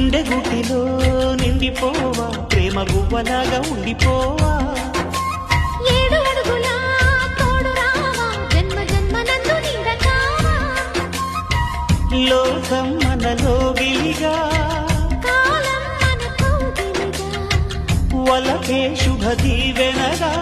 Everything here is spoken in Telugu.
గుండె గుటిలో నిండిపోవా ప్రేమ గువ్వలాగా ఉండిపోవా ఏడు అడుగుల తోడు రావా జన్మ జన్మ నందు నిండకావా లోకం మనలో గిలిగా కాలం మన కౌగిలిగా వలకే శుభ దీవెనగా